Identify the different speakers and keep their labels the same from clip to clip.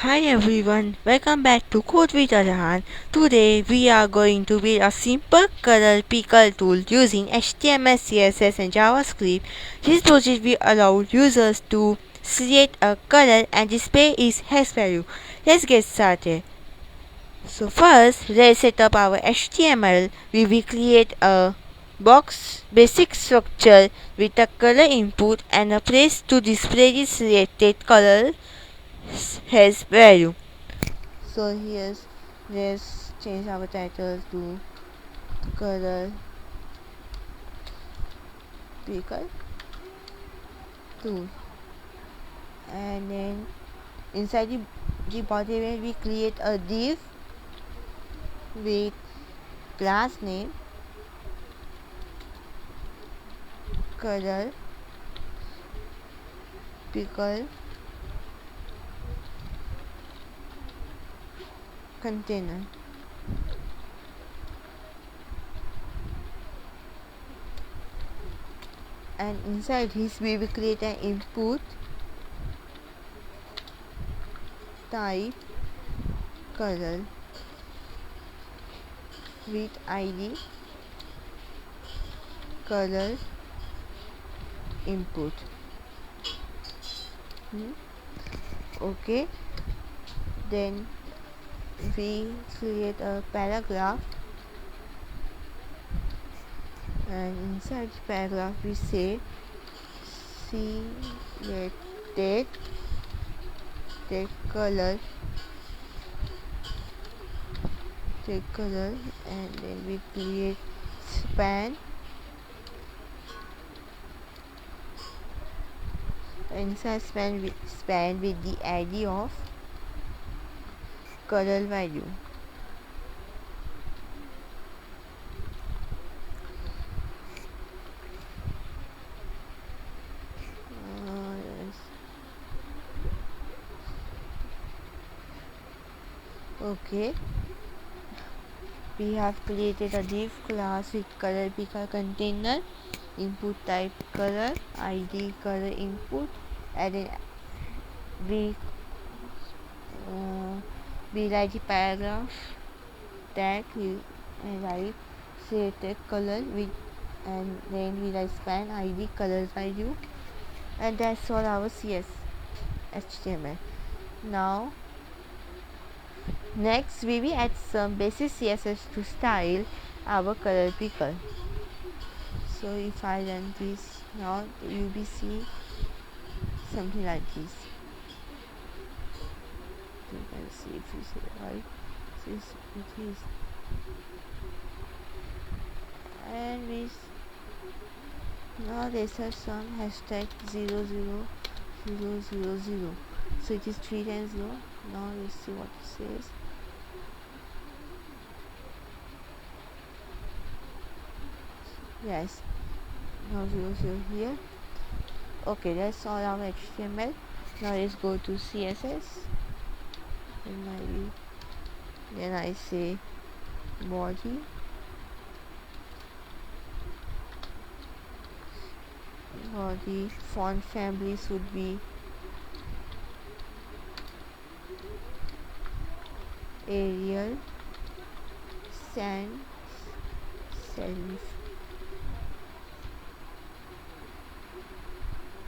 Speaker 1: Hi everyone, welcome back to Code with Arhan. Today we are going to build a simple color picker tool using HTML, CSS and JavaScript. This project will allow users to create a color and display its hash value. Let's get started. So first, let's set up our HTML. We will create a box basic structure with a color input and a place to display the selected color has value. So here's let's change our title to color picker tool, and then inside the body where we create a div with class name color picker container. And inside this we will create an input type color with id color input. Okay, then we create a paragraph, and inside the paragraph we say selected color and then we create span. Inside span with the id of color value. Yes. Okay, we have created a div class with color picker container, input type color, id color input, and then we write the paragraph that we write selected color with, and then we write span id color value, and that's all our HTML. Now next we will add some basic CSS to style our color picker. So if I run this now, you will see something like this. You can see if you see right, it is, and we now there's a some hashtag 00000, so it is 3 times 0. Now let's see what it says. Yes, now 00 here. Okay, that's all our HTML. Now let's go to CSS, and then I say body, font family should be Arial, sans serif,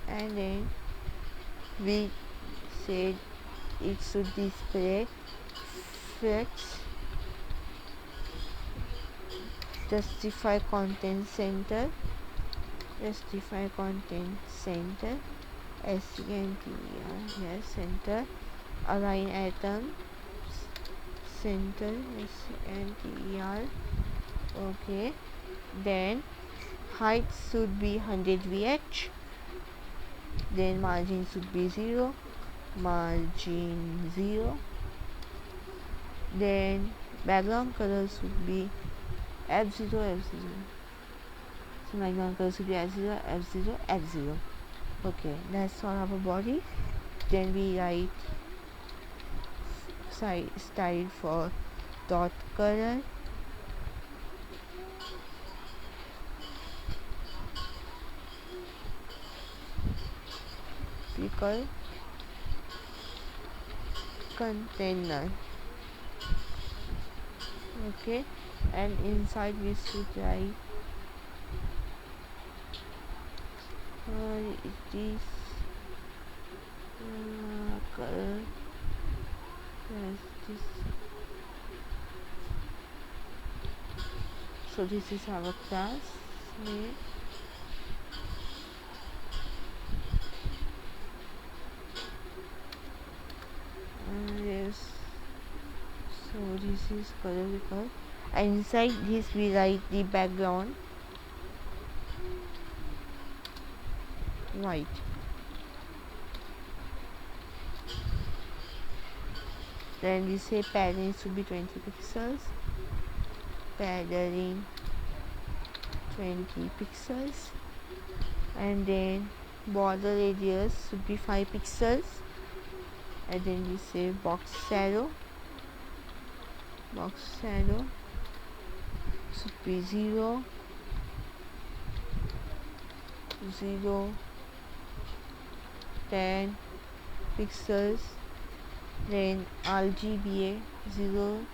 Speaker 1: and then we said it should display flex, justify content center, SCNTR, yes, center, align items, center, SCNTR. Okay, then height should be 100 VH, then margin should be 0, margin 0, then background color should be F0. So background color should be F0. Okay, that's all our body. Then we write style for dot color, container. Okay, and inside we should write it is color. Yes, this. So this is our class name. Yes. So this is color record. And inside this we write the background white. Then we say padding should be 20 pixels. Padding 20 pixels. And then border radius should be 5 pixels. And then we say box shadow. Box shadow should be 0, 10 pixels. Then RGBA 0,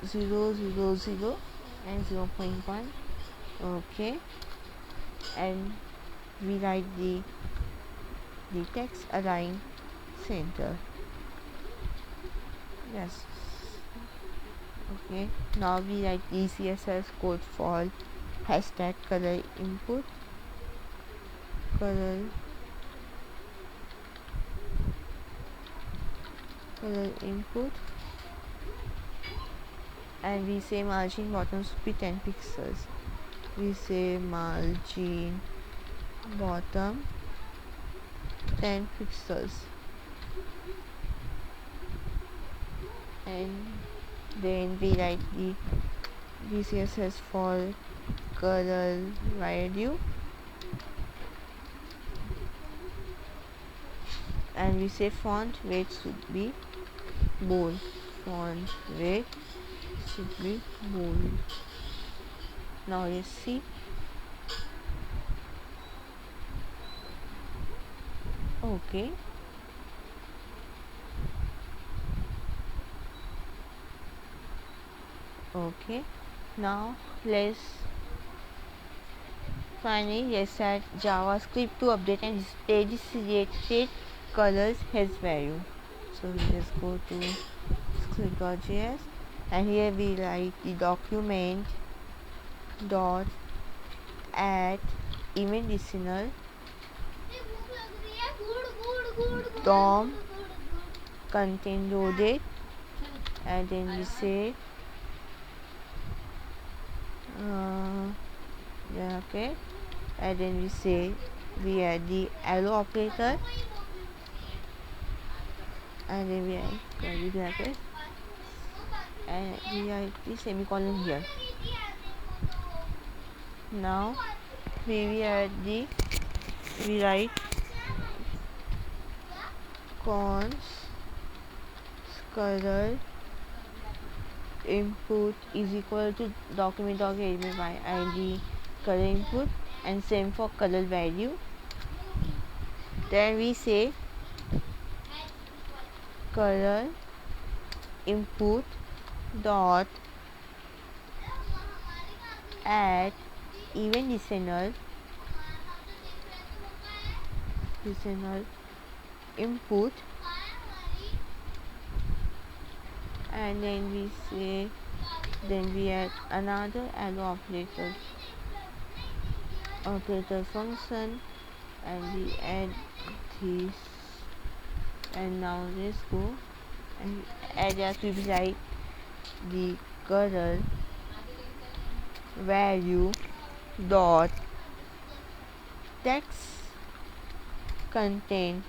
Speaker 1: 0, 0, 0 and 0.1. Okay, and we write the text align center. Yes. Okay, now we write the CSS code for hashtag color input. Color input, and we say margin bottom should be 10 pixels. We say margin bottom 10 pixels, and then we write the CSS for color value, and we say font weight should be bold. Font weight should be bold. Now let's see. Okay. Okay. Now let's add JavaScript to update and display the selected colors as value. So we just go to script.js, and here we write the document dot add event listener DOM content loaded, and then we say okay, and then we say we add the arrow operator, and then we add curly bracket, and we add the semicolon here. Now we write cons color input is equal to document.element by id color input, and same for color value. Then we say color input dot add event listener input, and then we say we add another arrow operator function, and we add this, and now let's go and add as we write the color value dot text content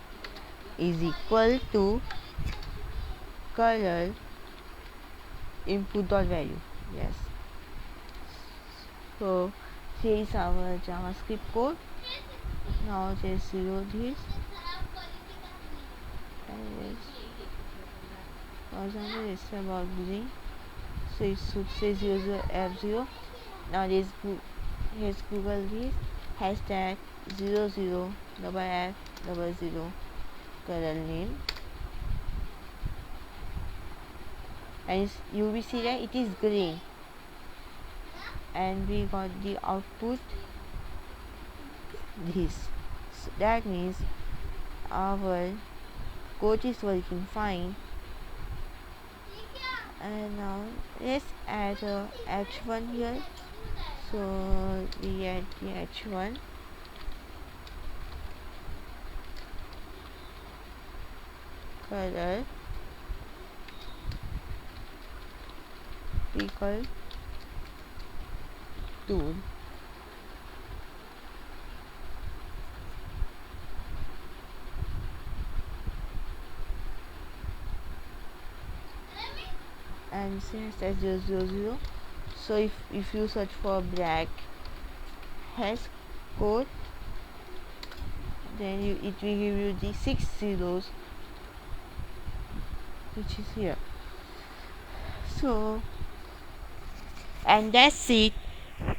Speaker 1: is equal to color input dot value. Yes. So here is our JavaScript code. Now just zero this, and for example it's about green, so it should say 00F0. Now here's Google this hashtag 00FF00 color name, and you will see that it is green, and we got the output this. So that means our code is working fine. And now let's add a h1 here. So we add the h1, color equal tool, and since that's 000, so if you search for black hash code, then it will give you the 6 zeros, which is here. So, and that's it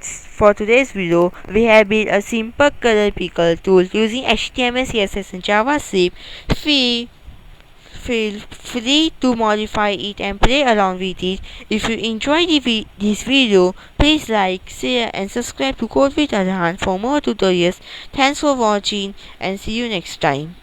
Speaker 1: for today's video. We have built a simple color picker tool using HTML, CSS and JavaScript. Feel free to modify it and play along with it. If you enjoyed this video, please like, share and subscribe to Code with Arhan for more tutorials. Thanks for watching and see you next time.